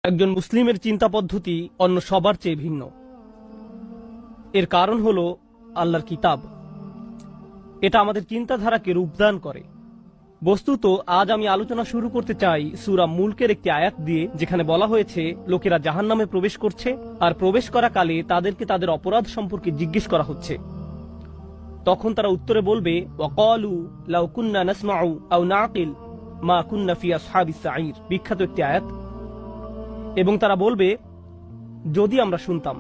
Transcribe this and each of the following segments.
একজন মুসলিমের চিন্তা পদ্ধতি অন্য সবার চেয়ে ভিন্ন। এর কারণ হলো আল্লাহর কিতাব। এটা আমাদের চিন্তাধারাকে রূপদান করে। বস্তুত আজ আমি আলোচনা শুরু করতে চাই সূরা মুলকের একটি আয়াত দিয়ে, যেখানে বলা হয়েছে লোকেরা জাহান্নামে প্রবেশ করছে আর প্রবেশ করা কালে তাদেরকে তাদের অপরাধ সম্পর্কে জিজ্ঞেস করা হচ্ছে। তখন তারা উত্তরে বলবে, ওয়াকালু লাউ কুন্না নাসমাউ আও নাকিল মা কুন্না ফি আসহাবিস সাঈর। বিখ্যাত একটি আয়াত। এবং তারা বলবে, যদি আমরা শুনতাম।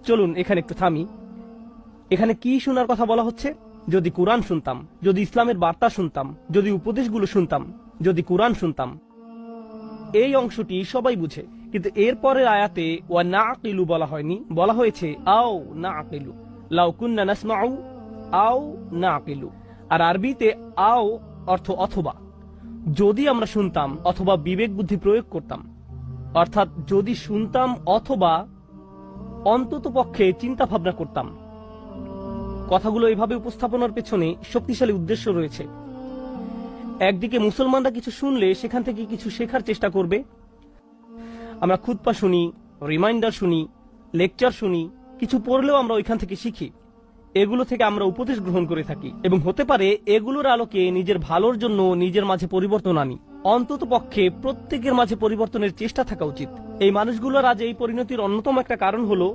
চলুন এখানে একটু থামি। এখানে কি শোনার কথা বলা হচ্ছে? যদি কুরআন শুনতাম, যদি ইসলামের বার্তা শুনতাম, যদি উপদেশগুলো শুনতাম, যদি কুরআন শুনতাম। এই অংশটি সবাই বুঝে, কিন্তু এরপরের আয়াতে ওয়া নাকিলু বলা হয়নি, বলা হয়েছে আও নাকিলু, লাউ কুন্না নাসমাউ আও নাকিলু। আর আরবিতে আও অর্থ অথবা। যদি আমরা শুনতাম অথবা বিবেক বুদ্ধি প্রয়োগ করতাম, অর্থাৎ যদি শুনতাম অথবা অন্তত পক্ষে চিন্তা ভাবনা করতাম। কথাগুলো এইভাবে উপস্থাপনার পেছনে শক্তিশালী উদ্দেশ্য রয়েছে। একদিকে মুসলমানরা কিছু শুনলে সেখান থেকে কিছু শেখার চেষ্টা করবে। আমরা খুতবা শুনি, রিমাইন্ডার শুনি, লেকচার শুনি, কিছু পড়লেও আমরা ওইখান থেকে শিখি। এগুলো থেকে আমরা উপদেশ গ্রহণ করে থাকি এবং হতে পারে এগুলোর আলোকে নিজের ভালোর জন্য নিজের মাঝে পরিবর্তন আনি। অন্তত পক্ষে প্রত্যেকের মাঝে পরিবর্তনের চেষ্টা থাকা উচিত। এই মানুষগুলোর আজ এই পরিণতির অন্যতম একটা কারণ হলো,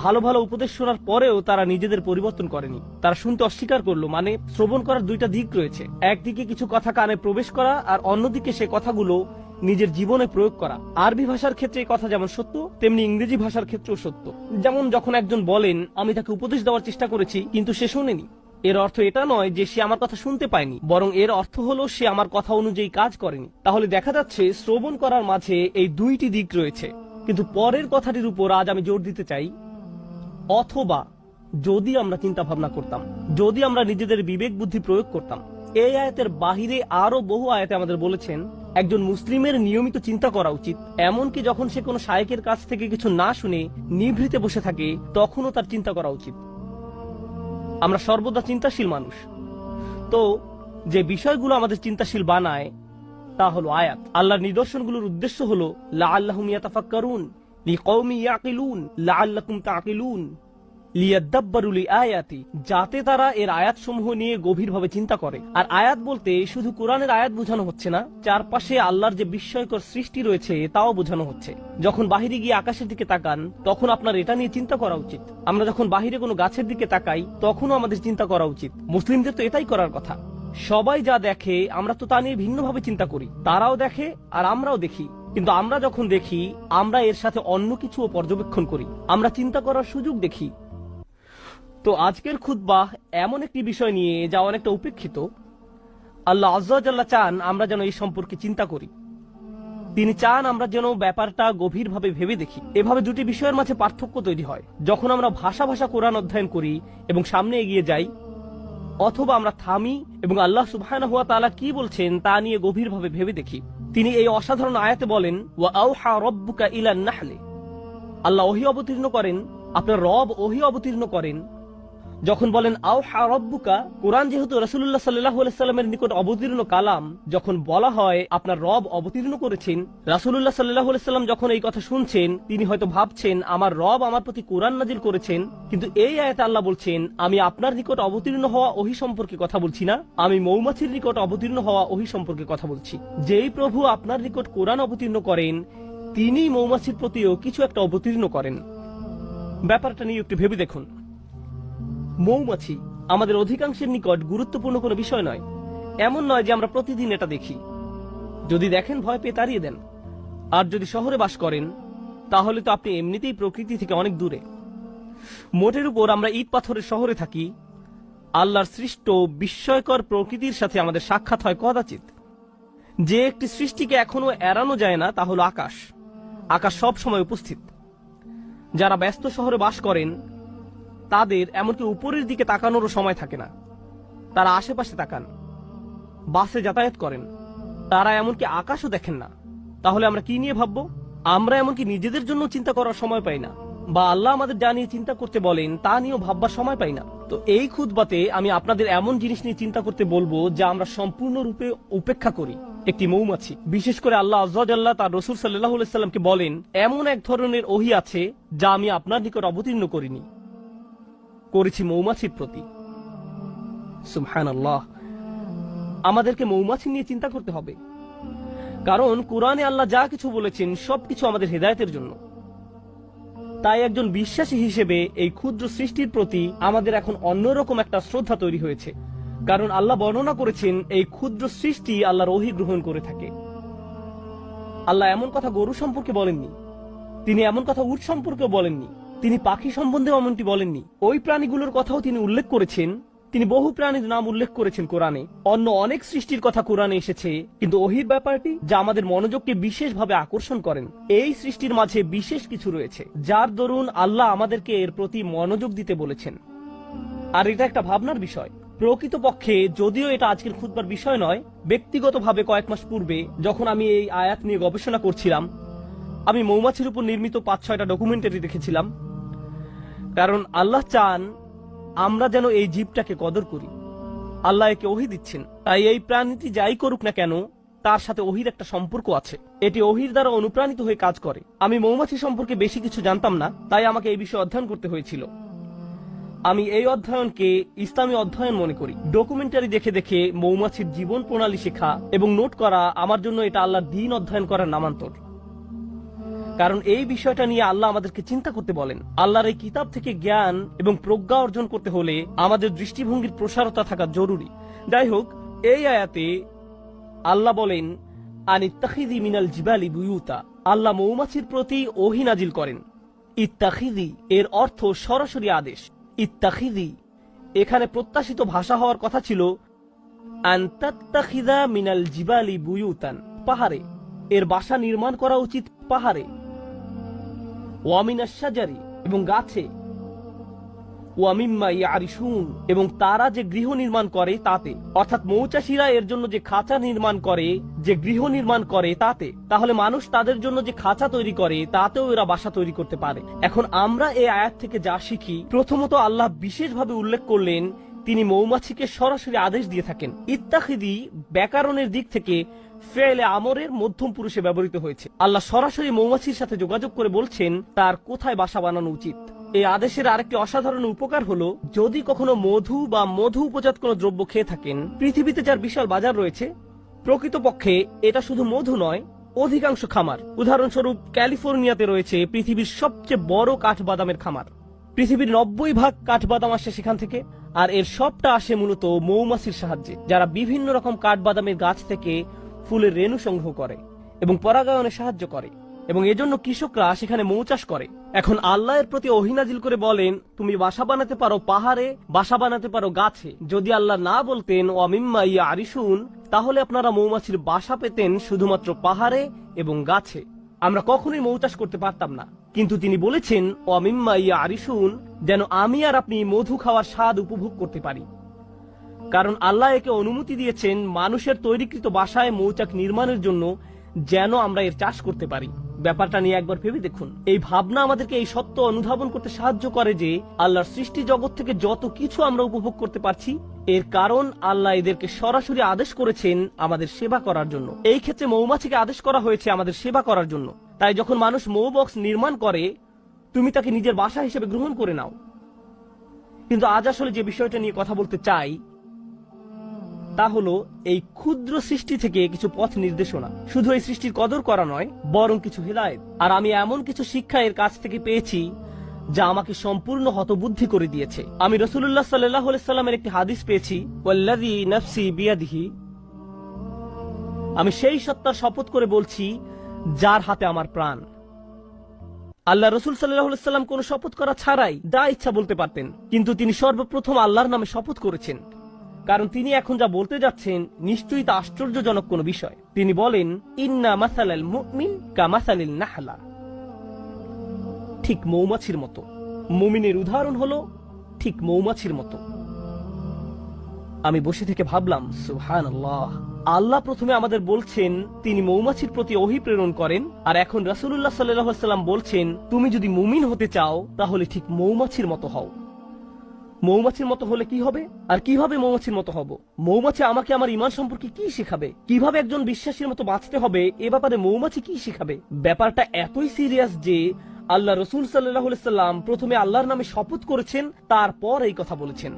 ভালো ভালো উপদেশ শোনার পরেও তারা নিজেদের পরিবর্তন করেনি। তারা শুনতে অস্বীকার করলো। মানে শ্রবণ করার দুইটা দিক রয়েছে। একদিকে কিছু কথা কানে প্রবেশ করা, আর অন্যদিকে সে কথাগুলো নিজের জীবনে প্রয়োগ করা। আরবি ভাষার ক্ষেত্রে এই কথা যেমন সত্য, তেমনি ইংরেজি ভাষার ক্ষেত্রেও সত্য। যেমন যখন একজন বলেন, আমি তাকে উপদেশ দেওয়ার চেষ্টা করেছি কিন্তু সে শোনেনি, এর অর্থ এটা নয় যে সে আমার কথা শুনতে পায়নি, বরং এর অর্থ হলো সে আমার কথা অনুযায়ী কাজ করেনি। তাহলে দেখা যাচ্ছে শ্রবণ করার মাঝে এই দুইটি দিক রয়েছে। কিন্তু পরের কথাটির উপর আজ আমি জোর দিতে চাই, অথবা যদি আমরা চিন্তা ভাবনা করতাম, যদি আমরা নিজেদের বিবেক বুদ্ধি প্রয়োগ করতাম। এই আয়াতের বাহিরে আরো বহু আয়াতে আমাদের বলেছেন একজন মুসলিমের নিয়মিত চিন্তা করা উচিত। এমনকি যখন সে কোনো শায়েখের কাছ থেকে কিছু না শুনে নিভৃতে বসে থাকে, তখনও তার চিন্তা করা উচিত। আমরা সর্বদা চিন্তাশীল মানুষ। তো যে বিষয়গুলো আমাদের চিন্তাশীল বানায় তা হলো আয়াত। আল্লাহর নিদর্শনগুলোর উদ্দেশ্য হলো লাআল্লাহুম ইয়াতাফাক্কারুন লিকওমি ইয়াকিলুন লাআল্লাকুম তাকিলুন লিয়াদাব্বারু লিআয়াতি, যাতে তারা এর আয়াতসমূহ নিয়ে গভীরভাবে চিন্তা করে। আর আয়াত বলতে শুধু কোরআনের আয়াত বোঝানো হচ্ছে না, চারপাশে আল্লাহর যে বিস্ময়কর সৃষ্টি রয়েছে তাও বোঝানো হচ্ছে। যখন বাহিরে গিয়ে আকাশের দিকে তাকান, তখন আপনার এটা নিয়ে চিন্তা করা উচিত। আমরা যখন বাহিরে কোনো গাছের দিকে তাকাই, তখনও আমাদের চিন্তা করা উচিত। মুসলিমদের তো এটাই করার কথা। সবাই যা দেখে আমরা তো তা নিয়ে ভিন্নভাবে চিন্তা করি। তারাও দেখে আর আমরাও দেখি, কিন্তু আমরা যখন দেখি আমরা এর সাথে অন্য কিছুও পর্যবেক্ষণ করি। আমরা চিন্তা করার সুযোগ দেখি। তো আজকের খুতবাহ এমন একটি বিষয় নিয়ে যা অনেকটা উপেক্ষিত। আল্লাহ আজ্জা ওয়া জাল্লা চান আমরা যেন এই সম্পর্কে চিন্তা করি। তিনি চান আমরা যেন ব্যাপারটা গভীরভাবে ভেবে দেখি। এভাবে দুটি বিষয়ের মাঝে পার্থক্য তৈরি হয়। যখন আমরা ভাষা ভাষা কোরআন অধ্যয়ন করি এবং সামনে এগিয়ে যাই, অথবা আমরা থামি এবং আল্লাহ সুবহানাহু ওয়া তাআলা কি বলছেন তা নিয়ে গভীরভাবে ভেবে দেখি। তিনি এই অসাধারণ আয়াতে বলেন, ওয়া আওহা রাব্বুকা ইলান নাহলি। আল্লাহ ওহী অবতীর্ণ করেন, আপনার রব ওহী অবতীর্ণ করেন। যখন বলেন আওহা রাব্বুকা, কোরআন যেহেতু রাসূলুল্লাহ সাল্লাল্লাহু আলাইহি সাল্লামের নিকট অবতীর্ণ কালাম, যখন বলা হয় আপনার রব অবতীর্ণ করেছেন, রাসূলুল্লাহ সাল্লাল্লাহু আলাইহি সাল্লাম যখন এই কথা শুনছেন, তিনি হয়তো ভাবছেন আমার রব আমার প্রতি কোরআন নাজিল করেছেন। কিন্তু এই আয়াতে আল্লাহ বলছেন, আমি আপনার নিকট অবতীর্ণ হওয়া ওহী সম্পর্কে কথা বলছি না, আমি মৌমাছির নিকট অবতীর্ণ হওয়া ওহী সম্পর্কে কথা বলছি। যেই প্রভু আপনার নিকট কোরআন অবতীর্ণ করেন, তিনি মৌমাছির প্রতিও কিছু একটা অবতীর্ণ করেন। ব্যাপারটা নিয়ে একটু ভেবে দেখুন। মৌমাছি আমাদের অধিকাংশের নিকট গুরুত্বপূর্ণ কোনো বিষয় নয়। এমন নয় যে আমরা প্রতিদিন এটা দেখি। যদি দেখেন ভয় পেয়ে তাড়িয়ে দেন। আর যদি শহরে বাস করেন, তাহলে তো আপনি এমনিতেই প্রকৃতি থেকে অনেক দূরে। মোটের উপর আমরা ইট পাথরের শহরে থাকি। আল্লাহর সৃষ্ট বিস্ময়কর প্রকৃতির সাথে আমাদের সাক্ষাৎ হয় কদাচিৎ। যে একটি সৃষ্টিকে এখনো এড়ানো যায় না তা হলো আকাশ। আকাশ সব সময় উপস্থিত। যারা ব্যস্ত শহরে বাস করেন, তাদের এমনকি উপরের দিকে তাকানোরও সময় থাকে না। তারা আশেপাশে তাকান, বাসে যাতায়াত করেন, তারা এমনকি আকাশও দেখেন না। তাহলে আমরা কি নিয়ে ভাববো? আমরা এমনকি নিজেদের জন্য চিন্তা করার সময় পাই না, বা আল্লাহ আমাদের যা নিয়ে চিন্তা করতে বলেন তা নিয়েও ভাববার সময় পাই না। তো এই খুতবাতে আমি আপনাদের এমন জিনিস নিয়ে চিন্তা করতে বলবো যা আমরা সম্পূর্ণরূপে উপেক্ষা করি। একটি মৌমাছি। বিশেষ করে আল্লাহ আজ্জা ওয়াজাল্লাহ তার রাসূল সাল্লাল্লাহু আলাইহি সাল্লামকে বলেন, এমন এক ধরনের ওহী আছে যা আমি আপনার নিকট অবতীর্ণ করিনি, করেছি মৌমাছির প্রতি। সুবহানাল্লাহ। আমাদেরকে মৌমাছি নিয়ে চিন্তা করতে হবে, কারণ কোরআনে আল্লাহ যা কিছু বলেছেন সবকিছু আমাদের হেদায়েতের জন্য। তাই একজন বিশ্বাসী হিসেবে এই ক্ষুদ্র সৃষ্টির প্রতি আমাদের এখন অন্যরকম একটা শ্রদ্ধা তৈরি হয়েছে, কারণ আল্লাহ বর্ণনা করেছেন এই ক্ষুদ্র সৃষ্টি আল্লাহর ওহী গ্রহণ করে থাকে। আল্লাহ এমন কথা গরু সম্পর্কে বলেননি, তিনি এমন কথা উট সম্পর্কেও বলেননি, তিনি পাখি সম্বন্ধেও এমনটি বলেননি। ওই প্রাণীগুলোর কথাও তিনি উল্লেখ করেছেন, তিনি বহু প্রাণীর নাম উল্লেখ করেছেন কোরআনে। অন্য অনেক সৃষ্টির কথা কোরআনে এসেছে, কিন্তু ওহীর ব্যাপারটি যা আমাদের মনোযোগকে বিশেষভাবে আকর্ষণ করেন, এই সৃষ্টির মাঝে বিশেষ কিছু রয়েছে যার দরুন আল্লাহ আমাদেরকে এর প্রতি মনোযোগ দিতে বলেছেন। আর এটা একটা ভাবনার বিষয়। প্রকৃতপক্ষে যদিও এটা আজকের খুতবার বিষয় নয়, ব্যক্তিগতভাবে কয়েক মাস পূর্বে যখন আমি এই আয়াত নিয়ে গবেষণা করছিলাম, আমি মৌমাছির উপর নির্মিত 5-6টা ডকুমেন্টারি দেখেছিলাম। কারণ আল্লাহ চান আমরা যেন এই জীবটাকে কদর করি। আল্লাহ একে ওহী দিচ্ছেন, তাই এই প্রাণীটি যাই করুক না কেন তার সাথে ওহীর একটা সম্পর্ক আছে। এটি ওহীর দ্বারা অনুপ্রাণিত হয়ে কাজ করে। আমি মৌমাছি সম্পর্কে বেশি কিছু জানতাম না, তাই আমাকে এই বিষয়ে অধ্যয়ন করতে হয়েছিল। আমি এই অধ্যয়নকে ইসলামী অধ্যয়ন মনে করি। ডকুমেন্টারি দেখে দেখে মৌমাছির জীবন প্রণালী শেখা এবং নোট করা আমার জন্য এটা আল্লাহর দ্বীন অধ্যয়ন করার নামান্তর। কারণ এই বিষয়টা নিয়ে আল্লাহ আমাদেরকে চিন্তা করতে বলেন। আল্লাহর এই কিতাব থেকে জ্ঞান এবং প্রজ্ঞা অর্জন করতে হলে আমাদের দৃষ্টিভঙ্গির প্রসারতা থাকা জরুরি। যাই হোক, এই আয়াতে আল্লাহ বলেন, আনিত্তাখিযি মিনাল জিবালি বুয়ুতা। আল্লাহ মৌমাছির প্রতি ওহী নাজিল করেন। ইত্তাখিযি এর অর্থ সরাসরি আদেশ। ইত্তাখিযি এখানে প্রত্যাশিত ভাষা হওয়ার কথা ছিল আনতাত্তাখিযা মিনাল জিবালি বুয়ুতান, পাহাড়ে। এর বাসা নির্মাণ করা উচিত পাহাড়ে। ওয়া মিনাশ শাজারি এবং গাছে। ওয়া মিম্মা ইয়ারিশুন এবং তারা যে গৃহ নির্মাণ করে তাতে, অর্থাৎ মৌচাষীরা এর জন্য যে খাঁচা নির্মাণ করে, যে গৃহ নির্মাণ করে তাতে। তাহলে মানুষ তাদের জন্য যে খাঁচা তৈরি করে তাতেও এরা বাসা তৈরি করতে পারে। এখন আমরা এই আয়াত থেকে যা শিখি, প্রথমত আল্লাহ বিশেষভাবে উল্লেখ করলেন তিনি মৌমাছিকে সরাসরি আদেশ দিয়ে থাকেন। ইত্তাখিযি ব্যাকরণের দিক থেকে ফেলে আমরের মধ্যম পুরুষে ব্যবহৃত হয়েছে। আল্লাহ সরাসরি মৌমাছির সাথে যোগাযোগ করে বলছেন তার কোথায় বাসা বানানো উচিত। এই আদেশের আরেকটি অসাধারণ উপকার হলো, যদি কখনো মধু বা মধু উপজাত কোনো দ্রব্য খেয়ে থাকেন, পৃথিবীতে যার বিশাল বাজার রয়েছে, প্রকৃতপক্ষে এটা শুধু মধু নয়, অধিকাংশ খামার, উদাহরণস্বরূপ ক্যালিফোর্নিয়াতে রয়েছে পৃথিবীর সবচেয়ে বড় কাঠবাদামের খামার। পৃথিবীর 90% কাঠবাদাম আসে সেখান থেকে, আর এর সবটা আসে মূলত মৌমাছির সাহায্যে, যারা বিভিন্ন রকম কাঠবাদামের গাছ থেকে ফুলের রেণু সংগ্রহ করে এবং পরাগায়নে সাহায্য করে, এবং এজন্য কৃষকরা সেখানে মৌ চাষ করে। এখন আল্লাহর প্রতি ওহী নাজিল করে বলেন তুমি বাসা বানাতে পারো পাহাড়ে, বাসা বানাতে পারো গাছে। যদি আল্লাহ না বলতেন ওয়া মিম্মা ইয়ারিশুন, তাহলে আপনারা মৌমাছির বাসা পেতেন শুধুমাত্র পাহাড়ে এবং গাছে। আমরা কখনোই মৌ চাষ করতে পারতাম না। কিন্তু তিনি বলেছেন ওয়া মিম্মা ইয়ারিশুন, যেন আমি আর আপনি মধু খাওয়ার স্বাদ উপভোগ করতে পারি। কারণ আল্লাহ একে অনুমতি দিয়েছেন মানুষের তৈরিকৃত বাসায় মৌচাক নির্মাণের জন্য, যেন আমরা এর চাষ করতে পারি। ব্যাপারটা নিয়ে একবার ভেবে দেখুন। এই ভাবনা আমাদেরকে এই সত্য অনুধাবন করতে সাহায্য করে যে আল্লাহর সৃষ্টি জগৎ থেকে যত কিছু আমরা উপভোগ করতে পারছি, এর কারণ আল্লাহ এদেরকে সরাসরি আদেশ করেছেন আমাদের সেবা করার জন্য। এই ক্ষেত্রে মৌমাছিকে আদেশ করা হয়েছে আমাদের সেবা করার জন্য। তাই যখন মানুষ মৌ বক্স নির্মাণ করে, তুমি তাকে নিজের বাসা হিসেবে গ্রহণ করে নাও। কিন্তু আজ আসলে যে বিষয়টা নিয়ে কথা বলতে চাই তা হলো এই ক্ষুদ্র সৃষ্টি থেকে কিছু পথ নির্দেশনা। শুধু এই সৃষ্টির কদর করা নয়, বরং কিছু হিদায়াত। আর আমি এমন কিছু শিক্ষা এর কাছ থেকে পেয়েছি যা আমাকে সম্পূর্ণ হতবুদ্ধি করে দিয়েছে। আমি রাসূলুল্লাহ সাল্লাল্লাহু আলাইহি সাল্লামের একটি হাদিস পেয়েছি, ওয়াল্লাযী নাফসি বিয়াদিহি, আমি সেই সত্তার শপথ করে বলছি যার হাতে আমার প্রাণ। আল্লাহ রাসূল সাল্লাল্লাহু আলাইহি সাল্লাম কোনো শপথ করা ছাড়াই যা ইচ্ছা বলতে পারতেন, কিন্তু তিনি সর্বপ্রথম আল্লাহর নামে শপথ করেছেন, কারণ তিনি এখন যা বলতে যাচ্ছেন নিশ্চয়ই তা আশ্চর্যজনক কোনো বিষয়। তিনি বলেন ইন্না মাসালাল মুমিন কামাসালিন নাহলা, ঠিক মৌমাছির মতো। মুমিনের উদাহরণ হলো ঠিক মৌমাছির মতো। আমি বসে থেকে ভাবলাম সুবহানাল্লাহ, আল্লাহ প্রথমে আমাদের বলছেন তিনি মৌমাছির প্রতি ওহী প্রেরণ করেন, আর এখন রাসূলুল্লাহ সাল্লাল্লাহু আলাইহি সাল্লাম বলছেন তুমি যদি মুমিন হতে চাও তাহলে ঠিক মৌমাছির মতো হও। মৌমাছির মতো হলে কি হবে? আর কিভাবে মৌমাছির মতো হব? মৌমাছি আমাকে আমার ঈমান সম্পর্কে কি শেখাবে? কিভাবে একজন বিশ্বাসীর মতো বাঁচতে হবে এ ব্যাপারে মৌমাছি কি শেখাবে? ব্যাপারটা এতই সিরিয়াস যে আল্লাহ রসুল সাল্লাল্লাহু আলাইহি সাল্লাম প্রথমে আল্লাহর নামে শপথ করেছেন, তারপর এই কথা বলেছেন।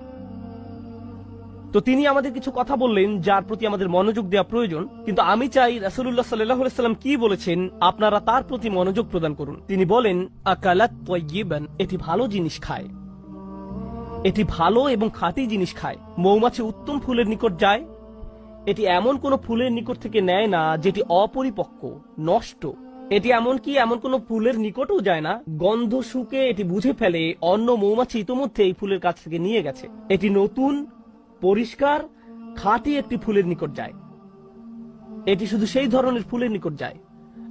তো তিনি আমাদের কিছু কথা বললেন যার প্রতি আমাদের মনোযোগ দেওয়া প্রয়োজন, কিন্তু আমি চাই রাসূলুল্লাহ সাল্লাল্লাহু আলাইহি সাল্লাম কি বলেছেন আপনারা তার প্রতি মনোযোগ প্রদান করুন। তিনি বলেন, আকালাত তাইয়িবান, এটি ভালো জিনিস খায়, এটি ভালো এবং খাঁটি জিনিস খায়। মৌমাছি উত্তম ফুলের নিকট যায়, এটি এমন কোন ফুলের নিকট থেকে নেয় না যেটি অপরিপক্ক, নষ্ট। এটি এমনকি এমন কোন ফুলের নিকটও যায় না, গন্ধ শুকে এটি বুঝে ফেলে অন্য মৌমাছি ইতোমধ্যে এই ফুলের কাছ থেকে নিয়ে গেছে। এটি নতুন, পরিষ্কার, খাঁটি একটি ফুলের নিকট যায়। এটি শুধু সেই ধরনের ফুলের নিকট যায়।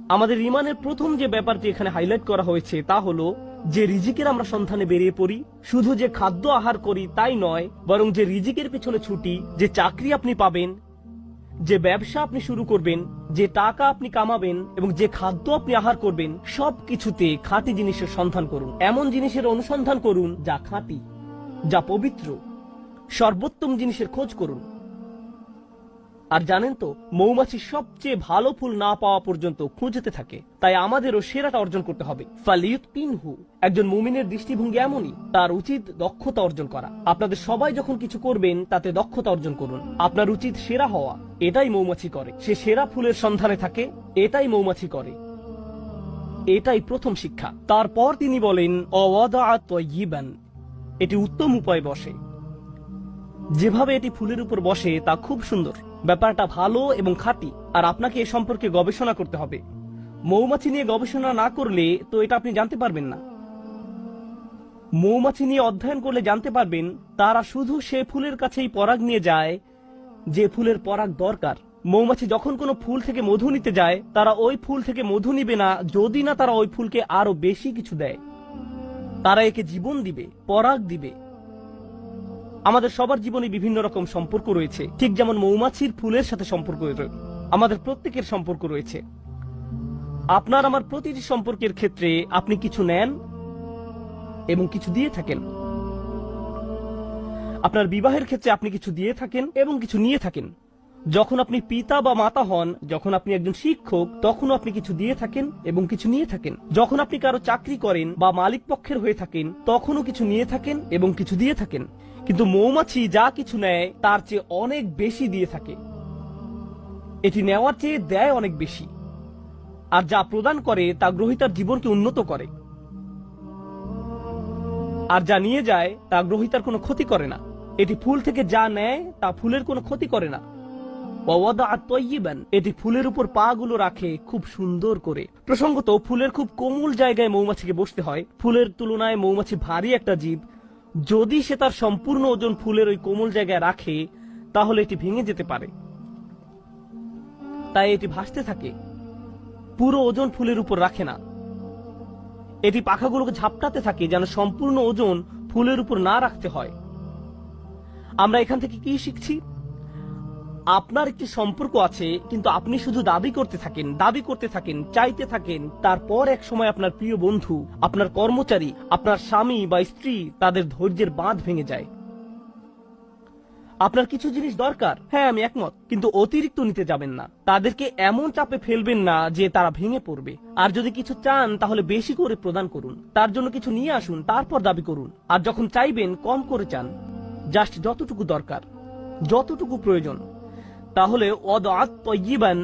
আমাদের ঈমানের প্রথম যে ব্যাপারটি এখানে হাইলাইট করা হয়েছে তা হলো যে রিজিকের আমরা সন্ধানে বেরিয়ে পড়ি। শুধু যে খাদ্য আহার করি তাই নয়, বরং যে রিজিকের পেছনে ছুটি, যে চাকরি আপনি পাবেন, যে ব্যবসা আপনি শুরু করবেন, যে টাকা আপনি কামাবেন এবং যে খাদ্য আপনি আহার করবেন, সব কিছুতে খাঁটি জিনিসের সন্ধান করুন। এমন জিনিসের অনুসন্ধান করুন যা খাঁটি, যা পবিত্র। সর্বোত্তম জিনিসের খোঁজ করুন। আর জানেন তো, মৌমাছি সবচেয়ে ভালো ফুল না পাওয়া পর্যন্ত খুঁজতে থাকে। তাই আমাদেরও সেরাটা অর্জন করতে হবে। ফালিয়ুতিনহু, একজন মুমিনের দৃষ্টিভঙ্গি এমনই, তার উচিত দক্ষতা অর্জন করা। আপনাদের সবাই যখন কিছু করবেন তাতে দক্ষতা অর্জন করুন। আপনার উচিত সেরা হওয়া, এটাই মৌমাছি করে। সে সেরা ফুলের সন্ধানে থাকে, এটাই মৌমাছি করে। এটাই প্রথম শিক্ষা। তারপর তিনি বলেন, অওয়াদাআ তাইয়িবান, এটি উত্তম উপায়ে বসে। যেভাবে এটি ফুলের উপর বসে তা খুব সুন্দর। ব্যাপারটা ভালো এবং খাঁটি। আর আপনাকে এ সম্পর্কে গবেষণা করতে হবে। মৌমাছি নিয়ে গবেষণা না করলে তো এটা আপনি জানতে পারবেন না। মৌমাছি নিয়ে অধ্যয়ন করলে জানতে পারবেন তারা শুধু সে ফুলের কাছেই পরাগ নিয়ে যায় যে ফুলের পরাগ দরকার। মৌমাছি যখন কোনো ফুল থেকে মধু নিতে যায়, তারা ওই ফুল থেকে মধু নিবে না যদি না তারা ওই ফুলকে আরো বেশি কিছু দেয়। তারা একে জীবন দিবে, পরাগ দিবে। আমাদের সবার জীবনে বিভিন্ন রকম সম্পর্ক রয়েছে, ঠিক যেমন মৌমাছির ফুলের সাথে সম্পর্ক রয়েছে। আমাদের প্রত্যেকের সম্পর্ক রয়েছে। আপনার আমার প্রতিটি সম্পর্কের ক্ষেত্রে আপনি কিছু নেন এবং কিছু দিয়ে থাকেন। আপনার বিবাহের ক্ষেত্রে আপনি কিছু দিয়ে থাকেন এবং কিছু নিয়ে থাকেন। যখন আপনি পিতা বা মাতা হন, যখন আপনি একজন শিক্ষক, তখনও আপনি কিছু দিয়ে থাকেন এবং কিছু নিয়ে থাকেন। যখন আপনি কারো চাকরি করেন বা মালিক পক্ষের হয়ে থাকেন, তখনও কিছু নিয়ে থাকেন এবং কিছু দিয়ে থাকেন। কিন্তু মৌমাছি যা কিছু নেয় তার চেয়ে অনেক বেশি দিয়ে থাকে। এটি নেওয়ার চেয়ে দেয় অনেক বেশি। আর যা প্রদান করে তা গ্রহীতার জীবনকে উন্নত করে। আর যা নিয়ে যায় তা গ্রহীতার কোনো ক্ষতি করে না। এটি ফুল থেকে যা নেয় তা ফুলের কোনো ক্ষতি করে না। ওয়াদাআ তাইয়িবান, এটি ফুলের উপর পা গুলো রাখে খুব সুন্দর করে। প্রসঙ্গত, ফুলের খুব কোমল জায়গায় মৌমাছিকে বসতে হয়। ফুলের তুলনায় মৌমাছি ভারী একটা জীব। যদি সে তার সম্পূর্ণ ওজন ফুলের ওই কোমল জায়গায় রাখে তাহলে এটি ভেঙে যেতে পারে। তাই এটি ভাসতে থাকে, পুরো ওজন ফুলের উপর রাখে না। এটি পাখাগুলোকে ঝাপটাতে থাকে যেন সম্পূর্ণ ওজন ফুলের উপর না রাখতে হয়। আমরা এখান থেকে কি শিখছি? আপনার একটি সম্পর্ক আছে, কিন্তু আপনি শুধু দাবি করতে থাকেন, চাইতে থাকেন। তারপর এক সময় আপনার প্রিয় বন্ধু, আপনার কর্মচারী, আপনার স্বামী বা স্ত্রী, তাদের ধৈর্যের বাঁধ ভেঙে যায়। আপনার কিছু জিনিস দরকার, হ্যাঁ আমি একমত, কিন্তু অতিরিক্ত নিতে যাবেন না। তাদেরকে এমন চাপে ফেলবেন না যে তারা ভেঙে পড়বে। আর যদি কিছু চান তাহলে বেশি করে প্রদান করুন। তার জন্য কিছু নিয়ে আসুন, তারপর দাবি করুন। আর যখন চাইবেন কম করে চান, জাস্ট যতটুকু দরকার, যতটুকু প্রয়োজন। তাহলে ওয়াদাআ তাইয়িবান,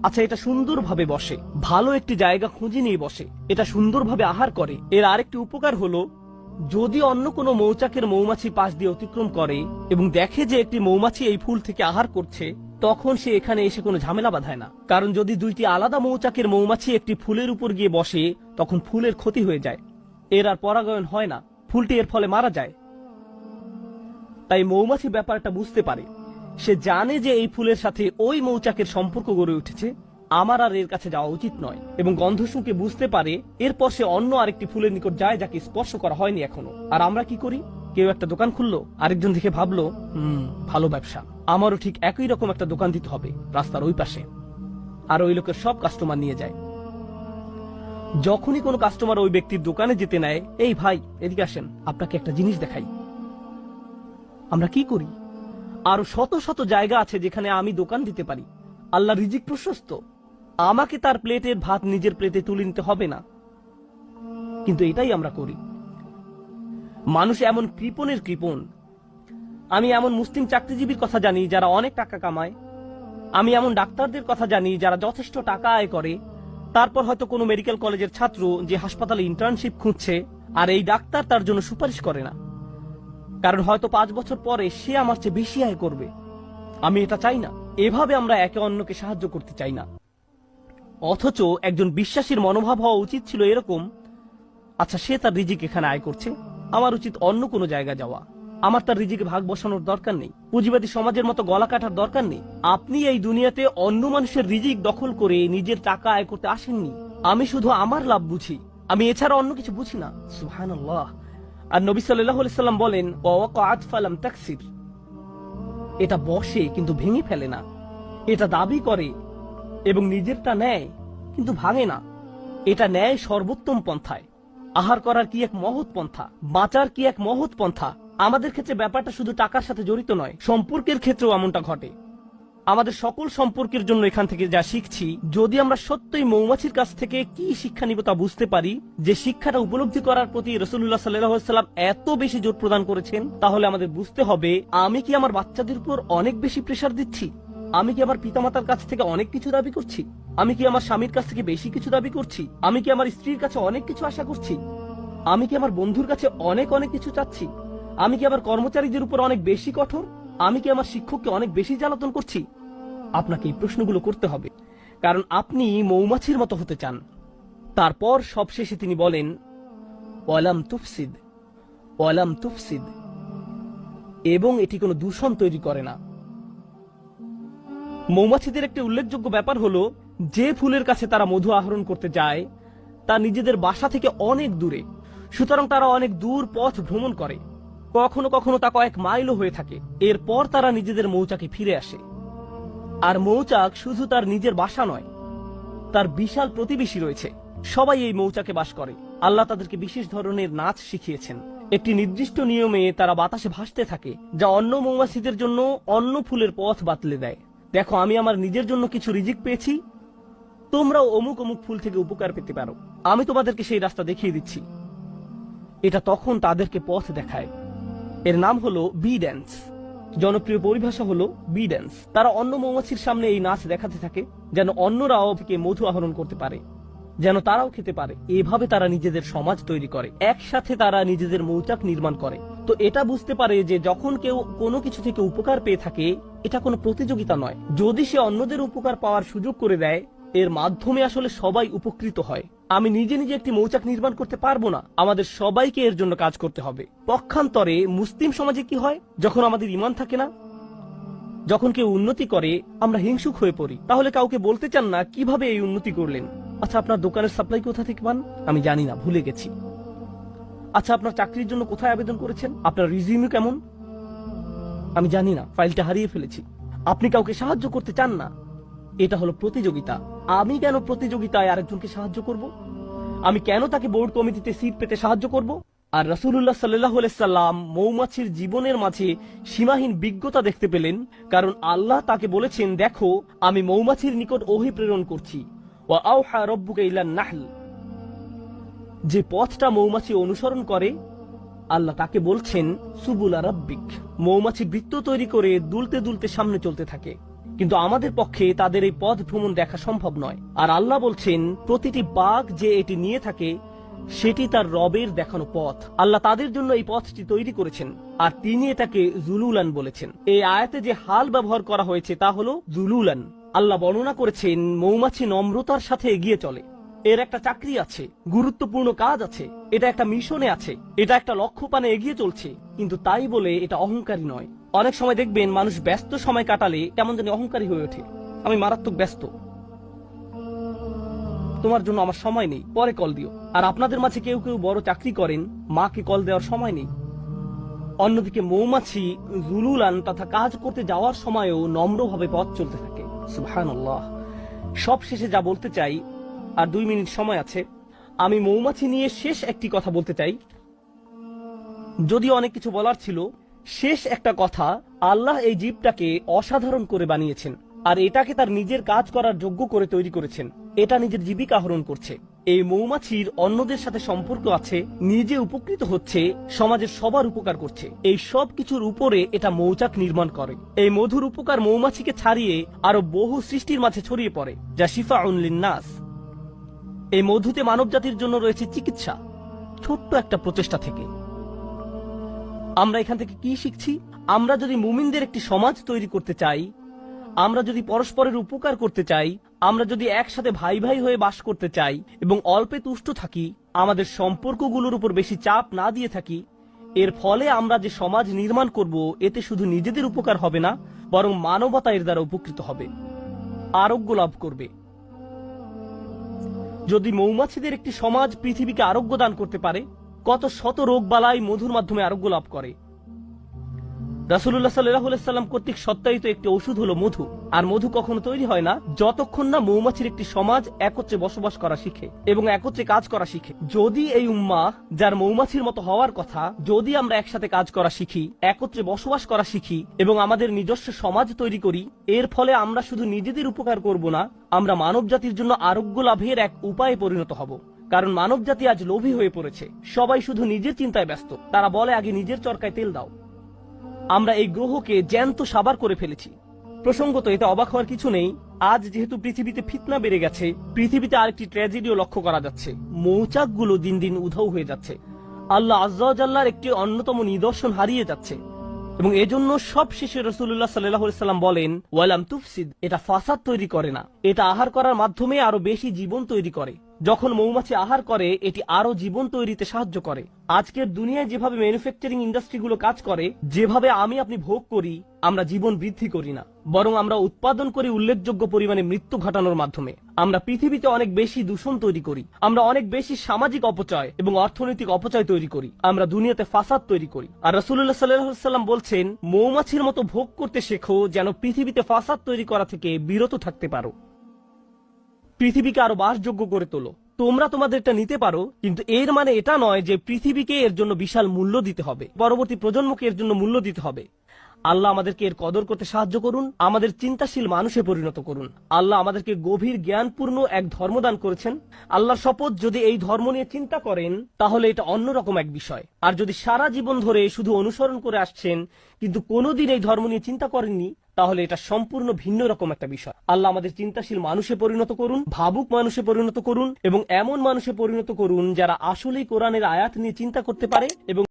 আচ্ছা এটা সুন্দরভাবে বসে, ভালো একটি জায়গা খুঁজে নিয়ে বসে, এটা সুন্দরভাবে আহার করে। এর আরেকটি উপকার হলো, যদি অন্য কোনো মৌচাকের মৌমাছি পাশ দিয়ে অতিক্রম করে এবং দেখে যে একটি মৌমাছি এই ফুল থেকে আহার করছে, তখন সে এখানে এসে কোনো ঝামেলা বাঁধায় না। কারণ যদি দুইটি আলাদা মৌচাকের মৌমাছি একটি ফুলের উপর গিয়ে বসে, তখন ফুলের ক্ষতি হয়ে যায়, এর আর পরাগায়ন হয় না, ফুলটি এর ফলে মারা যায়। তাই মৌমাছি ব্যাপারটা বুঝতে পারে। সে জানে যে এই ফুলের সাথে ওই মৌচাকের সম্পর্ক গড়ে উঠেছে, আমার আর এর কাছে যাওয়া উচিত নয়। এবং গন্ধ শুঁকে বুঝতে পারে। এরপর সে অন্য আরেকটি ফুলের নিকট যায় যাকে স্পর্শ করা হয়নি এখনো। আর আমরা কি করি? কেউ একটা দোকান খুললো, আরেকজন দেখে ভাবলো ভালো ব্যবসা, আমারও ঠিক একই রকম একটা দোকান দিতে হবে রাস্তার ওই পাশে। আর ওই লোকের সব কাস্টমার নিয়ে যায়। যখনই কোনো কাস্টমার ওই ব্যক্তির দোকানে যেতে নেয়, এই ভাই এদিকে আসেন, আপনাকে একটা জিনিস দেখাই, আমরা কি করি? আরো শত শত জায়গা আছে যেখানে আমি দোকান দিতে পারি। আল্লাহ রিজিক প্রশস্ত, আমাকে তার প্লেটের ভাত নিজের প্লেটে তুলে নিতে হবে না, কিন্তু এটাই আমরা করি। মানুষ এমন কৃপণের কৃপণ। আমি এমন মুসলিম চাকরিজীবীর কথা জানি যারা অনেক টাকা কামায়, আমি এমন ডাক্তারদের কথা জানি যারা যথেষ্ট টাকা আয় করে, তারপর হয়তো কোনো মেডিকেল কলেজের ছাত্র যে হাসপাতালে ইন্টার্নশিপ খুঁজছে, আর এই ডাক্তার তার জন্য সুপারিশ করে না, কারণ হয়তো 5 বছর পরে সে আমার চেয়ে বেশি আয় করবে। আমি এটা চাই না। এভাবে আমরা একে অন্যকে সাহায্য করতে চাই না। অথচ একজন বিশ্বাসীর মনোভাব হওয়া উচিত ছিল এরকম, আচ্ছা সে তার রিজিক এখানে আয় করছে, আমার উচিত অন্য কোনো জায়গায় যাওয়া, আমার তার রিজিকে ভাগ বসানোর দরকার নেই, পুঁজিবাদী সমাজের মতো গলা কাটার দরকার নেই। আপনি এই দুনিয়াতে অন্য মানুষের রিজিক দখল করে নিজের টাকা আয় করতে আসেননি। আমি শুধু আমার লাভ বুঝি, আমি এছাড়া অন্য কিছু বুঝি না। সুবহানাল্লাহ। আর নবী সাল্লাল্লাহু আলাইহি সাল্লাম বলেন, ওয়াকাআত ফালাম তাকসির, এটা বসে কিন্তু ভেঙে ফেলে না, এটা দাবি করে এবং নিজেরটা নেয় কিন্তু ভাঙে না। এটা নেয় সর্বোত্তম পন্থায়। আহার করার কি এক মহৎ পন্থা, বাঁচার কি এক মহৎ পন্থা। আমাদের ক্ষেত্রে ব্যাপারটা শুধু টাকার সাথে জড়িত নয়, সম্পর্কের ক্ষেত্রেও এমনটা ঘটে। আমাদের সকল সম্পর্কের জন্য এখান থেকে যা শিখছি, যদি আমরা সত্যই মৌমাছির কাছ থেকে কি শিক্ষা নিব তা বুঝতে পারি, যে শিক্ষাটা উপলব্ধি করার প্রতি রাসূলুল্লাহ সাল্লাল্লাহু আলাইহি ওয়াসাল্লাম এত বেশি জোর প্রদান করেছেন, তাহলে আমাদের বুঝতে হবে আমি কি আমার বাচ্চাদের উপর অনেক বেশি প্রেসার দিচ্ছি? আমি কি আমার পিতামাতার কাছ থেকে অনেক কিছু দাবি করছি? আমি কি আমার স্বামীর কাছ থেকে বেশি কিছু দাবি করছি? আমি কি আমার স্ত্রীর কাছে অনেক কিছু আশা করছি? আমি কি আমার বন্ধুর কাছে অনেক অনেক কিছু চাচ্ছি? আমি কি আমার কর্মচারীদের উপর অনেক বেশি কঠোর? আমি কি আমার শিক্ষককে অনেক বেশি জ্বালাতন করছি? আপনাকে এই প্রশ্নগুলো করতে হবে, কারণ আপনি মৌমাছির মতো হতে চান। তারপর সবশেষে তিনি বলেন, ওয়ালাম তুফসিদ, ওয়ালাম তুফসিদ, এবং এটি কোনো দূষণ তৈরি করে না। মৌমাছিদের একটি উল্লেখযোগ্য ব্যাপার হলো, যে ফুলের কাছে তারা মধু আহরণ করতে যায় তা নিজেদের বাসা থেকে অনেক দূরে, সুতরাং তারা অনেক দূর পথ ভ্রমণ করে, কখনো কখনো তা কয়েক মাইলও হয়ে থাকে। এরপর তারা নিজেদের মৌচাকে ফিরে আসে। আর মৌচাক শুধু তার নিজের বাসা নয়, তার বিশাল প্রতিবেশী রয়েছে, সবাই এই মৌচাকে বাস করে। আল্লাহ তাদেরকে বিশেষ ধরনের নাচ শিখিয়েছেন। একটি নির্দিষ্ট নিয়মে তারা বাতাসে ভাসতে থাকে, যা অন্য মৌমাছিদের জন্য অন্য ফুলের পথ বাতলে দেয়। দেখো, আমি আমার নিজের জন্য কিছু রিজিক পেয়েছি, তোমরাও অমুক অমুক ফুল থেকে উপকার পেতে পারো, আমি তোমাদেরকে সেই রাস্তা দেখিয়ে দিচ্ছি। এটা তখন তাদেরকে পথ দেখায়। এর নাম হলো বি ড্যান্স। জনপ্রিয় পরিভাষা হলো বি ড্যান্স। তারা অন্য মৌমাছির সামনে এই নাচ দেখাতে থাকে, যেন অন্যরাও থেকে মধু আহরণ করতে পারে, যেন তারাও খেতে পারে। এভাবে তারা নিজেদের সমাজ তৈরি করে, একসাথে তারা নিজেদের মৌচাক নির্মাণ করে। তো এটা বুঝতে পারে যে যখন কেউ কোনো কিছু থেকে উপকার পেয়ে থাকে, এটা কোনো প্রতিযোগিতা নয়। যদি সে অন্যদের উপকার পাওয়ার সুযোগ করে দেয়, এর মাধ্যমে আসলে সবাই উপকৃত হয়। আমি নিজে নিজে একটি মৌচাক নির্মাণ করতে পারবো না, আমাদের সবাইকে এর জন্য কাজ করতে হবে। পক্ষান্তরে মুসলিম সমাজে কি হয়, যখন আমাদের ঈমান থাকে না, যখন কেউ উন্নতি করে আমরা হিংসুক হয়ে পড়ি। তাহলে কাউকে বলতে চান না কিভাবে এই উন্নতি করলেন। আচ্ছা, আপনার দোকানের সাপ্লাই কোথা থেকে পান? আমি জানি না, ভুলে গেছি। আচ্ছা, আপনার চাকরির জন্য কোথায় আবেদন করেছেন? আপনার রিজিউমি কেমন? আমি জানি না, ফাইলটা হারিয়ে ফেলেছি। আপনি কাউকে সাহায্য করতে চান না, এটা হলো প্রতিযোগিতা। আমি কেন প্রতিযোগিতায় আরেকজনকে সাহায্য করব? আমি কেন তাকে বোর্ড কমিটিতে সিট পেতে সাহায্য করব? আর রাসূলুল্লাহ সাল্লাল্লাহু আলাইহি সাল্লাম মৌমাছির জীবনের মাঝে সীমাহীন বিজ্ঞতা দেখতে পেলেন, কারণ আল্লাহ তাকে বলেছেন, দেখো আমি মৌমাছির নিকট ওহী প্রেরণ করছি। ওয়া আওহা রাব্বুকা ইলান নাহল, যে পথটা মৌমাছি অনুসরণ করে, আল্লাহ তাকে বলছেন সুবুলা রাব্বিক। মৌমাছি বৃত্ত তৈরি করে দুলতে দুলতে সামনে চলতে থাকে, কিন্তু আমাদের পক্ষে তাদের এই পথ ভ্রমণ দেখা সম্ভব নয়। আর আল্লাহ বলছেন, প্রতিটি বাঘ যে এটি নিয়ে থাকে সেটি তার রবের দেখানো পথ। আল্লাহ তাদের জন্য এই পথটি তৈরি করেছেন, আর তিনি এটাকে জুলুলান বলেছেন। এই আয়াতে যে হাল ব্যবহার করা হয়েছে তা হলো জুলুলান। আল্লাহ বর্ণনা করেছেন মৌমাছি নম্রতার সাথে এগিয়ে চলে, এর একটা চাকরি আছে, গুরুত্বপূর্ণ কাজ আছে, এটা একটা মিশনে আছে, এটা একটা লক্ষ্য পানে এগিয়ে চলছে, কিন্তু তাই বলে এটা অহংকারী নয়। অনেক সময় দেখবেন মানুষ ব্যস্ত সময় কাটালে কেমন জানি অহংকারী হয়ে ওঠে। আমি মারাত্মক ব্যস্ত, তোমার জন্য আমার সময় নেই, পরে কল দিও। আর আপনাদের মাঝে কেউ কেউ বড় চাকরি করেন, মাকে কল দেওয়ার সময় নেই। অন্যদিকে মৌমাছি জুলুলান তথা কাজ করতে যাওয়ার সময়ও নম্রভাবে পথ চলতে থাকে। সুবহানাল্লাহ। সব শেষে যা বলতে চাই, আর 2 মিনিট সময় আছে, আমি মৌমাছি নিয়ে শেষ একটি কথা বলতে চাই। যদিও অনেক কিছু বলার ছিল, শেষ একটা কথা, আল্লাহ এই জীবটাকে অসাধারণ করে বানিয়েছেন আর এটাকে তার নিজের কাজ করার যোগ্য করে তৈরি করেছেন। এটা নিজের জীবিকা আহরণ করছে। এই মৌমাছির অন্যদের সাথে সম্পর্ক আছে, নিজে উপকৃত হচ্ছে, সমাজের সবার উপকার করছে। এই সব কিছুর উপরে এটা মৌচাক নির্মাণ করে। এই মধুর উপকার মৌমাছিকে ছাড়িয়ে আরো বহু সৃষ্টির মাঝে ছড়িয়ে পড়ে, যা শিফাউন লিন্নাস। এই মধুতে মানব জাতির জন্য রয়েছে চিকিৎসা, ছোট্ট একটা প্রচেষ্টা থেকে। আমরা এখান থেকে কি শিখছি? আমরা যদি মুমিনদের একটি সমাজ তৈরি করতে চাই, আমরা যদি পরস্পরের উপকার করতে চাই, আমরা যদি একসাথে ভাই ভাই হয়ে বাস করতে চাই এবং অল্পে তুষ্ট থাকি, আমাদের সম্পর্কগুলোর উপর বেশি চাপ না দিয়ে থাকি, এর ফলে আমরা যে সমাজ নির্মাণ করব, এতে শুধু নিজেদের উপকার হবে না, বরং মানবতা এর দ্বারা উপকৃত হবে, আরোগ্য লাভ করবে। যদি মৌমাছিদের একটি সমাজ পৃথিবীকে আরোগ্য দান করতে পারে, কত শত রোগ বালাই মধুর মাধ্যমে আরোগ্য লাভ করে। রাসূলুল্লাহ সাল্লাল্লাহু আলাইহি সাল্লাম কর্তৃক সত্যায়িত একটি ওষুধ হলো মধু। আর মধু কখনো তৈরি হয় না যতক্ষণ না মৌমাছির একটি সমাজ একত্রে বসবাস করা শিখে এবং একত্রে কাজ করা শিখে। যদি এই উম্মাহ, যার মৌমাছির মতো হওয়ার কথা, যদি আমরা একসাথে কাজ করা শিখি, একত্রে বসবাস করা শিখি এবং আমাদের নিজস্ব সমাজ তৈরি করি, এর ফলে আমরা শুধু নিজেদের উপকার করব না, আমরা মানব জাতির জন্য আরোগ্য লাভের এক উপায়ে পরিণত হব। কারণ মানব জাতি আজ লোভী হয়ে পড়েছে। সবাই শুধু নিজের চিন্তায় ব্যস্ত। তারা বলে, আগে নিজের চরকায় তেল দাও। আমরা এই গ্রহকে জ্যান্ত সাবার করে ফেলেছি। প্রসঙ্গত, এতে অবাক হওয়ার কিছু নেই। আজ যেহেতু পৃথিবীতে ফিতনা বেড়ে গেছে, পৃথিবীতে আরেকটি ট্র্যাজেডিও লক্ষ্য করা যাচ্ছে। মৌচাকগুলো দিন দিন উধাও হয়ে যাচ্ছে। আল্লাহ আজ্জা ওয়া জাল্লার একটি অন্যতম নিদর্শন হারিয়ে যাচ্ছে এবং এজন্য সব শেষে রাসূলুল্লাহ সাল্লাল্লাহু আলাইহি সাল্লাম বলেন, ওয়ালাম তুফসিদ, এটা ফাসাদ তৈরি করে না, এটা আহার করার মাধ্যমে আরো বেশি জীবন তৈরি করে। যখন মৌমাছি আহার করে, এটি আরো জীবন তৈরিতে সাহায্য করে। আজকের দুনিয়ায় যেভাবে ম্যানুফ্যাকচারিং ইন্ডাস্ট্রিগুলো কাজ করে, যেভাবে আমি আপনি ভোগ করি, আমরা জীবন বৃদ্ধি করি না, বরং আমরা উৎপাদন করি উল্লেখযোগ্য পরিমাণে মৃত্যু ঘটানোর মাধ্যমে। আমরা পৃথিবীতে অনেক বেশি দূষণ তৈরি করি, আমরা অনেক বেশি সামাজিক অপচয় এবং অর্থনৈতিক অপচয় তৈরি করি, আমরা দুনিয়াতে ফাসাদ তৈরি করি। আর রাসূলুল্লাহ সাল্লাল্লাহু আলাইহি সাল্লাম বলছেন, মৌমাছির মতো ভোগ করতে শেখো, যেন পৃথিবীতে ফাসাদ তৈরি করা থেকে বিরত থাকতে পারো, পৃথিবীকে আরো বাসযোগ্য করে তোলো। তোমরা তোমাদেরটা নিতে পারো, কিন্তু এর মানে এটা নয় যে পৃথিবীকে এর জন্য বিশাল মূল্য দিতে হবে, পরবর্তী প্রজন্মকে এর জন্য মূল্য দিতে হবে। আল্লাহ আমাদেরকে এর কদর করতে সাহায্য করুন, আমাদের চিন্তাশীল মানুষে পরিণত করুন। আল্লাহ আমাদেরকে গভীর জ্ঞানপূর্ণ এক ধর্মদান করেছেন। আল্লাহর শপথ, যদি এই ধর্ম নিয়ে চিন্তা করেন, তাহলে এটা অন্যরকম এক বিষয়। আর যদি সারা জীবন ধরে শুধু অনুসরণ করে আসছেন কিন্তু কোনোদিন এই ধর্ম নিয়ে চিন্তা করেননি, তাহলে এটা সম্পূর্ণ ভিন্ন রকম একটা বিষয়। আল্লাহ আমাদের চিন্তাশীল মানুষে পরিণত করুন, ভাবুক মানুষে পরিণত করুন এবং এমন মানুষে পরিণত করুন যারা আসলেই কোরআনের আয়াত নিয়ে চিন্তা করতে পারে এবং